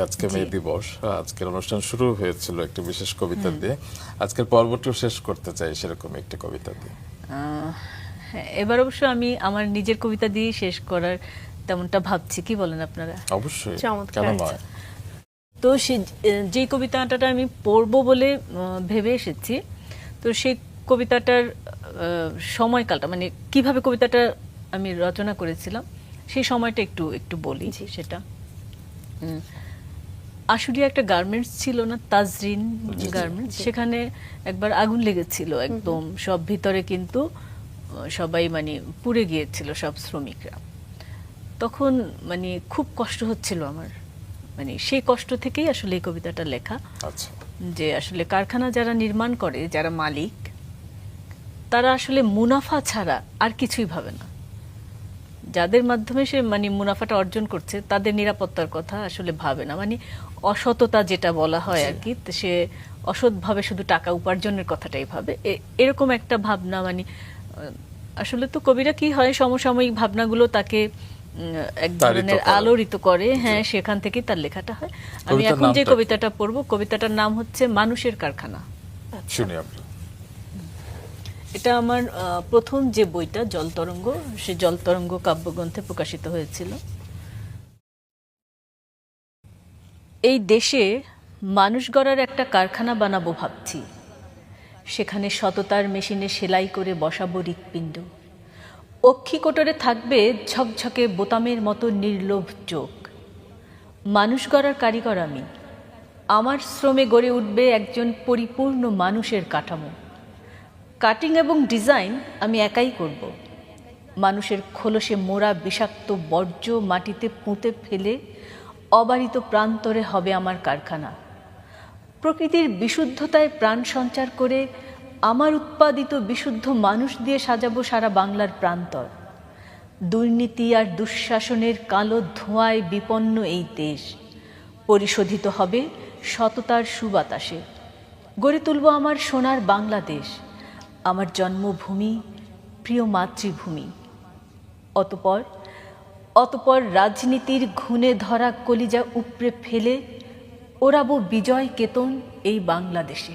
আজকে মে দিবস, আজকের অনুষ্ঠান শুরু হয়েছিল একটি বিশেষ কবিতা দিয়ে। আজকের পর্বটিও শেষ করতে চাই সেরকম একটি কবিতা দিয়ে। হ্যাঁ, এবার অবশ্য আমি আমার নিজের কবিতা দিয়ে শেষ করার তেমনটা ভাবছি, কি বলেন আপনারা? অবশ্যই, চমৎকার। কেন নয়। তো যে কবিতাটা আমি পড়বো বলে ভেবে এসেছি, তো সেই কবিতাটার সময়কালটা, মানে কিভাবে কবিতাটা আমি রচনা করেছিলাম সেই সময়টা একটু একটু বলি। সেটা আশুলিয়া একটা গার্মেন্টস ছিল না, তাজরিন গার্মেন্টস, সেখানে একবার আগুন লেগেছিল একদম সব ভিতরে, কিন্তু সবাই মানে পুড়ে গিয়েছিল সব শ্রমিকরা। তখন মানে খুব কষ্ট হচ্ছিল আমার, মানে সেই কষ্ট থেকেই আসলে এই কবিতাটা লেখা। আচ্ছা, যে আসলে কারখানা যারা নির্মাণ করে, যারা মালিক, তারা আসলে মুনাফা ছাড়া আর কিছুই ভাবে না। যাদের মাধ্যমে সে মানে মুনাফাটা অর্জন করছে তাদের নিরাপত্তার কথা আসলে ভাবে না, মানে অসততা যেটা বলা হয় আর কি, সে অসৎভাবে শুধু টাকা উপার্জনের কথাটাই ভাবে। এরকম একটা ভাবনা, মানে আসলে তো কবিরা কি হয়, সমসাময়িক ভাবনাগুলো তাকে এক ধরনের আলোড়িত করে। হ্যাঁ, সেখান থেকেই তার লেখাটা হয়। আমি এখন যে কবিতাটা পড়বো, কবিতাটার নাম হচ্ছে মানুষের কারখানা। শুনি আমরা। এটা আমার প্রথম যে বইটা জলতরঙ্গ, সে জলতরঙ্গ কাব্যগ্রন্থে প্রকাশিত হয়েছিল। এই দেশে মানুষ গড়ার একটা কারখানা বানাবো ভাবছি, সেখানে সততার মেশিনে সেলাই করে বসাবো হৃৎপিণ্ড। অক্ষিকোটরে থাকবে ঝকঝকে বোতামের মতো নির্লোভ চোখ। মানুষ গড়ার কারিগর আমি, আমার শ্রমে গড়ে উঠবে একজন পরিপূর্ণ মানুষের কাঠামো। কাটিং এবং ডিজাইন আমি একাই করব। মানুষের খোলসে মোড়া বিষাক্ত বর্জ্য মাটিতে পুঁতে ফেলে অবারিত প্রান্তরে হবে আমার কারখানা। প্রকৃতির বিশুদ্ধতায় প্রাণ সঞ্চার করে আমার উৎপাদিত বিশুদ্ধ মানুষ দিয়ে সাজাবো সারা বাংলার প্রান্তর। দুর্নীতি আর দুঃশাসনের কালো ধোঁয়ায় বিপন্ন এই দেশ পরিশোধিত হবে সততার সুবাতাসে। গড়ে তুলব আমার সোনার বাংলাদেশ, আমার জন্মভূমি, প্রিয় মাতৃভূমি। অতপর রাজনীতির ঘুণে ধরা কলিজা উপড়ে ফেলে ওড়াবো বিজয় কেতন এই বাংলাদেশে।